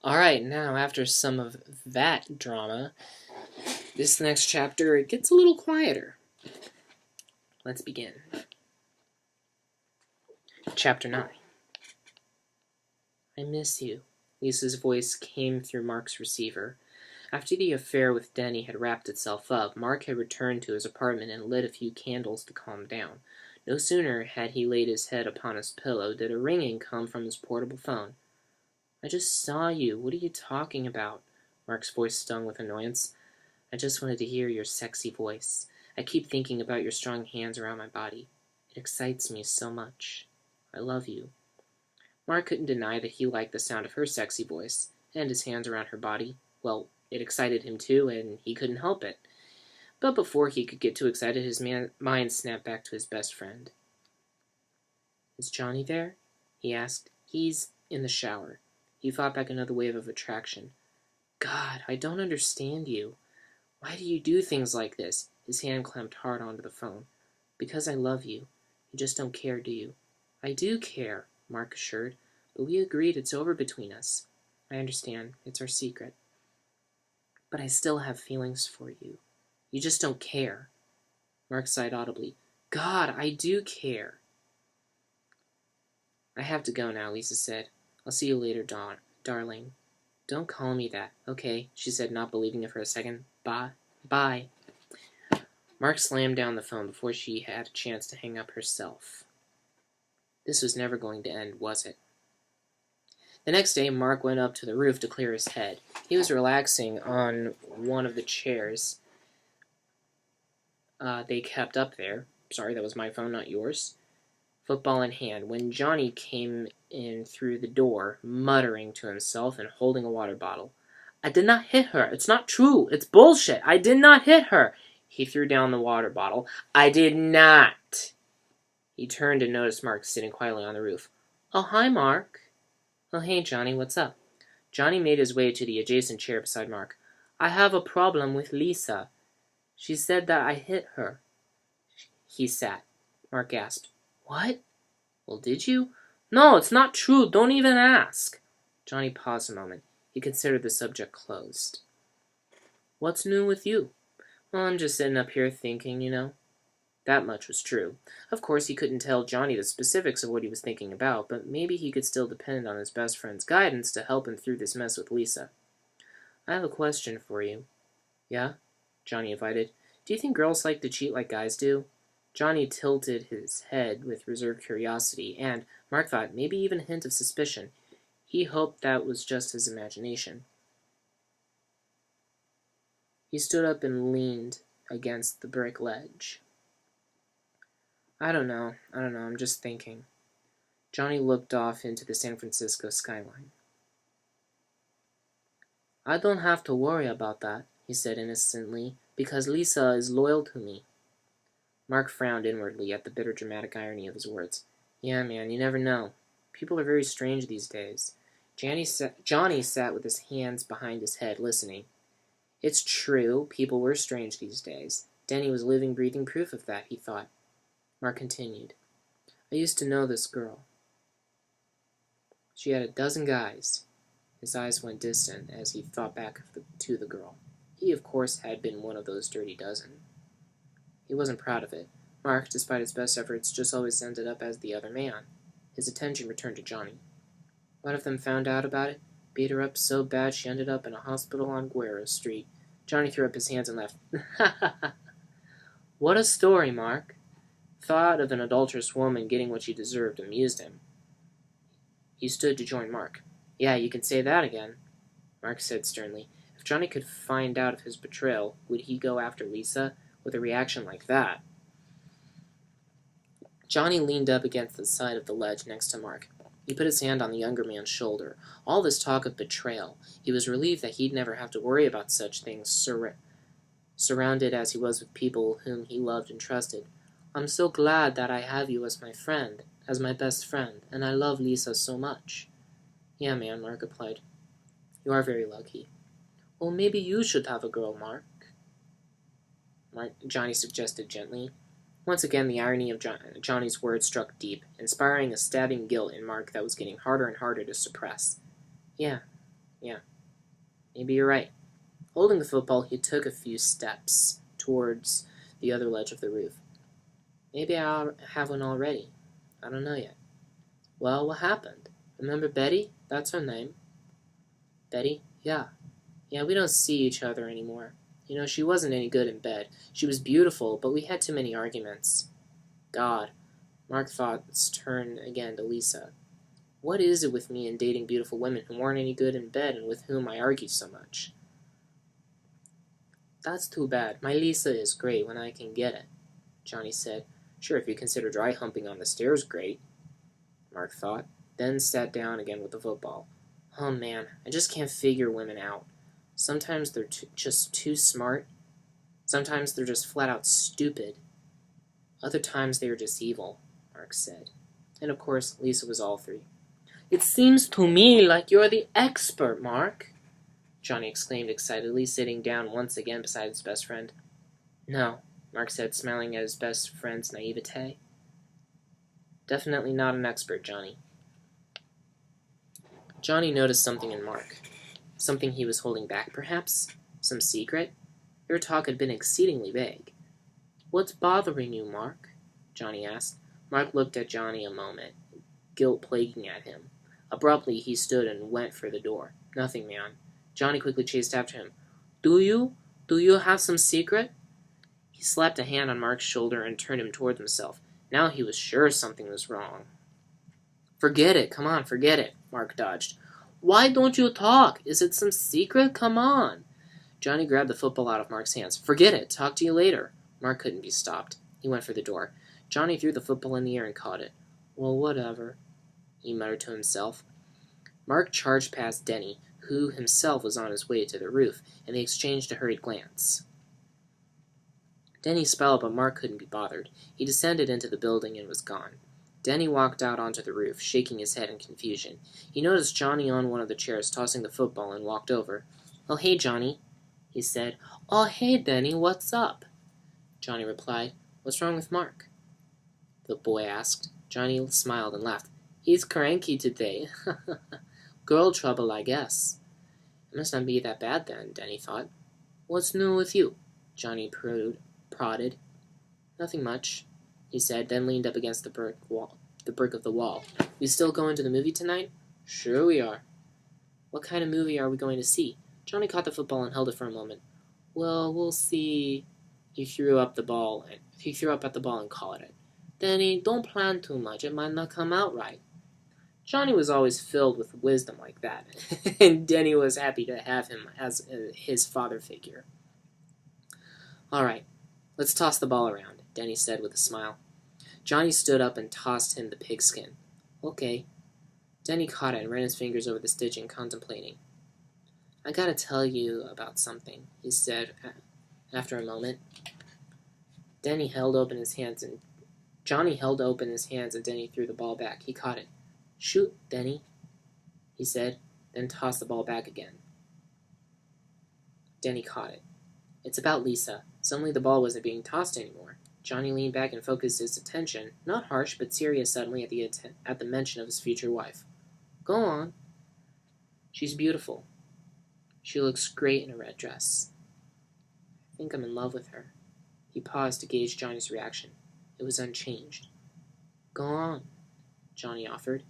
Alright, now after some of that drama, this next chapter, it gets a little quieter. Let's begin. Chapter 9. I miss you. Lisa's voice came through Mark's receiver. After the affair with Denny had wrapped itself up, Mark had returned to his apartment and lit a few candles to calm down. No sooner had he laid his head upon his pillow did a ringing come from his portable phone. I just saw you. What are you talking about? Mark's voice stung with annoyance. I just wanted to hear your sexy voice. I keep thinking about your strong hands around my body. It excites me so much. I love you. Mark couldn't deny that he liked the sound of her sexy voice, and his hands around her body. Well, it excited him too, and he couldn't help it. But before he could get too excited, his mind snapped back to his best friend. Is Johnny there? He asked. He's in the shower. He fought back another wave of attraction. God, I don't understand you. Why do you do things like this? His hand clamped hard onto the phone. Because I love you. You just don't care, do you? I do care, Mark assured, but we agreed it's over between us. I understand. It's our secret. But I still have feelings for you. You just don't care. Mark sighed audibly. God, I do care. I have to go now, Lisa said. I'll see you later, darling. Don't call me that, okay, she said, not believing it for a second. Bye. Mark slammed down the phone before she had a chance to hang up herself. This was never going to end, was it? The next day, Mark went up to the roof to clear his head. He was relaxing on one of the chairs they kept up there. Sorry, that was my phone, not yours. Football in hand, when Johnny came in through the door, muttering to himself and holding a water bottle. I did not hit her. It's not true. It's bullshit. I did not hit her. He threw down the water bottle. I did not. He turned and noticed Mark sitting quietly on the roof. Oh, hi, Mark. Oh, hey, Johnny, what's up? Johnny made his way to the adjacent chair beside Mark. I have a problem with Lisa. She said that I hit her. He sat. Mark gasped. What? Well, did you? No, it's not true. Don't even ask. Johnny paused a moment. He considered the subject closed. What's new with you? Well, I'm just sitting up here thinking, you know. That much was true. Of course, he couldn't tell Johnny the specifics of what he was thinking about, but maybe he could still depend on his best friend's guidance to help him through this mess with Lisa. I have a question for you. Yeah? Johnny invited. Do you think girls like to cheat like guys do? Johnny tilted his head with reserved curiosity, and Mark thought maybe even a hint of suspicion. He hoped that was just his imagination. He stood up and leaned against the brick ledge. I don't know. I'm just thinking. Johnny looked off into the San Francisco skyline. I don't have to worry about that, he said innocently, because Lisa is loyal to me. Mark frowned inwardly at the bitter dramatic irony of his words. Yeah, man, you never know. People are very strange these days. Johnny sat with his hands behind his head, listening. It's true, people were strange these days. Denny was living, breathing proof of that, he thought. Mark continued. I used to know this girl. She had a dozen guys. His eyes went distant as he thought back to the girl. He, of course, had been one of those dirty dozen. He wasn't proud of it. Mark, despite his best efforts, just always ended up as the other man. His attention returned to Johnny. One of them found out about it, beat her up so bad she ended up in a hospital on Guerra Street. Johnny threw up his hands and laughed. Ha ha ha. What a story, Mark. Thought of an adulterous woman getting what she deserved amused him. He stood to join Mark. Yeah, you can say that again, Mark said sternly. If Johnny could find out of his betrayal, would he go after Lisa with a reaction like that? Johnny leaned up against the side of the ledge next to Mark. He put his hand on the younger man's shoulder. All this talk of betrayal, he was relieved that he'd never have to worry about such things, surrounded as he was with people whom he loved and trusted. I'm so glad that I have you as my friend, as my best friend, and I love Lisa so much. Yeah, man, Mark replied. You are very lucky. Well, maybe you should have a girl, Mark, Johnny suggested gently. Once again, the irony of Johnny's words struck deep, inspiring a stabbing guilt in Mark that was getting harder and harder to suppress. Yeah, Yeah, maybe you're right. Holding the football, he took a few steps towards the other ledge of the roof. Maybe I have one already. I don't know yet. Well, what happened? Remember Betty? That's her name. Betty? Yeah. Yeah, we don't see each other anymore. You know, she wasn't any good in bed. She was beautiful, but we had too many arguments. God. Mark thoughts turned again to Lisa. What is it with me and dating beautiful women who aren't any good in bed and with whom I argue so much? That's too bad. My Lisa is great when I can get it, Johnny said. Sure, if you consider dry humping on the stairs great, Mark thought, then sat down again with the football. Oh man, I just can't figure women out. Sometimes they're just too smart. Sometimes they're just flat out stupid. Other times they are just evil, Mark said. And of course, Lisa was all three. It seems to me like you're the expert, Mark, Johnny exclaimed excitedly, sitting down once again beside his best friend. No, Mark said, smiling at his best friend's naivete. Definitely not an expert, Johnny. Johnny noticed something in Mark. Something he was holding back, perhaps? Some secret? Their talk had been exceedingly vague. What's bothering you, Mark? Johnny asked. Mark looked at Johnny a moment, guilt plaguing at him. Abruptly, he stood and went for the door. Nothing, man. Johnny quickly chased after him. Do you? Do you have some secret? He slapped a hand on Mark's shoulder and turned him toward himself. Now he was sure something was wrong. Forget it. Come on, forget it. Mark dodged. Why don't you talk? Is it some secret? Come on. Johnny grabbed the football out of Mark's hands. Forget it. Talk to you later. Mark couldn't be stopped. He went for the door. Johnny threw the football in the air and caught it. Well, whatever, he muttered to himself. Mark charged past Denny, who himself was on his way to the roof, and they exchanged a hurried glance. Denny spelled, but Mark couldn't be bothered. He descended into the building and was gone. Denny walked out onto the roof, shaking his head in confusion. He noticed Johnny on one of the chairs tossing the football and walked over. Oh, hey, Johnny, he said. Oh, hey, Denny, what's up? Johnny replied. What's wrong with Mark? The boy asked. Johnny smiled and laughed. He's cranky today. Girl trouble, I guess. It must not be that bad then, Denny thought. What's new with you? Johnny prodded. Nothing much, he said, then leaned up against the brick of the wall. We still going to the movie tonight? Sure we are. What kind of movie are we going to see? Johnny caught the football and held it for a moment. Well, we'll see. He threw up at the ball and caught it. Denny, don't plan too much. It might not come out right. Johnny was always filled with wisdom like that, and Denny was happy to have him as his father figure. All right, let's toss the ball around, Denny said with a smile. Johnny stood up and tossed him the pigskin. Okay. Denny caught it and ran his fingers over the stitching, contemplating. I gotta tell you about something, he said after a moment. Johnny held open his hands and Denny threw the ball back. He caught it. Shoot, Denny, he said, then tossed the ball back again. Denny caught it. It's about Lisa. Suddenly the ball wasn't being tossed anymore. Johnny leaned back and focused his attention, not harsh but serious suddenly at the mention of his future wife. Go on. She's beautiful. She looks great in a red dress. I think I'm in love with her. He paused to gauge Johnny's reaction. It was unchanged. Go on, Johnny offered.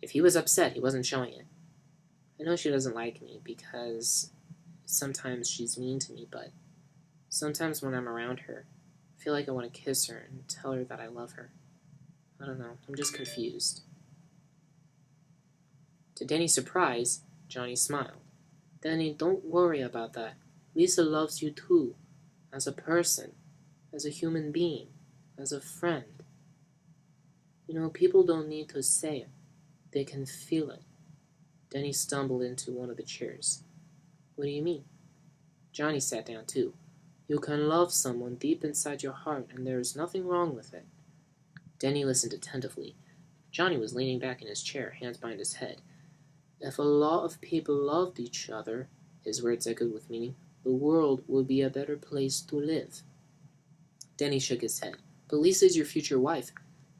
If he was upset, he wasn't showing it. I know she doesn't like me because sometimes she's mean to me, but sometimes when I'm around her, I feel like I want to kiss her and tell her that I love her. I don't know, I'm just confused. To Denny's surprise, Johnny smiled. Denny, don't worry about that. Lisa loves you too, as a person, as a human being, as a friend. You know, people don't need to say it. They can feel it. Denny stumbled into one of the chairs. What do you mean? Johnny sat down too. You can love someone deep inside your heart, and there is nothing wrong with it. Denny listened attentively. Johnny was leaning back in his chair, hands behind his head. If a lot of people loved each other, his words echoed with meaning, the world would be a better place to live. Denny shook his head. But Lisa's your future wife.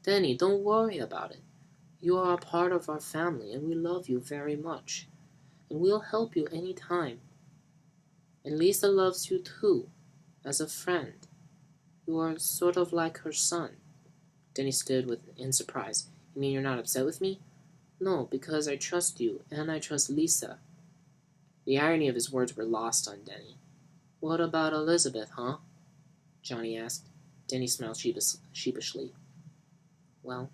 Denny, don't worry about it. You are a part of our family, and we love you very much. and we'll help you any time. And Lisa loves you too, as a friend. You are sort of like her son." Denny stood in surprise. "You mean you're not upset with me?" "No, because I trust you, and I trust Lisa." The irony of his words were lost on Denny. "What about Elizabeth, huh?" Johnny asked. Denny smiled sheepishly. "Well,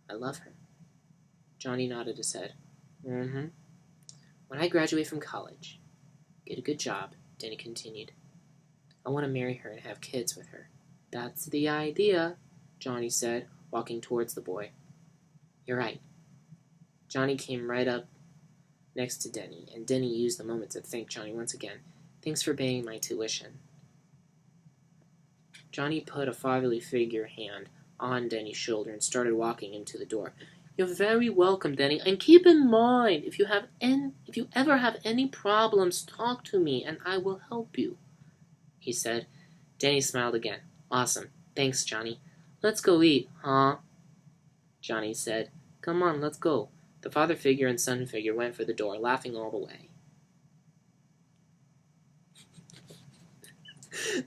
I love her." Johnny nodded his head. "Mm-hmm. When I graduate from college, get a good job," Denny continued, "I want to marry her and have kids with her." "That's the idea," Johnny said, walking towards the boy. "You're right." Johnny came right up next to Denny, and Denny used the moment to thank Johnny once again. "Thanks for paying my tuition." Johnny put a fatherly figure hand on Denny's shoulder and started walking him to the door. "You're very welcome, Denny, and keep in mind, if you ever have any problems, talk to me, and I will help you," he said. Denny smiled again. "Awesome. Thanks, Johnny. Let's go eat, huh?" Johnny said. "Come on, let's go." The father figure and son figure went for the door, laughing all the way.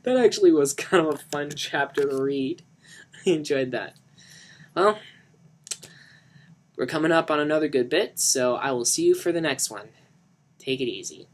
That actually was kind of a fun chapter to read. I enjoyed that. Well, we're coming up on another good bit, so I will see you for the next one. Take it easy.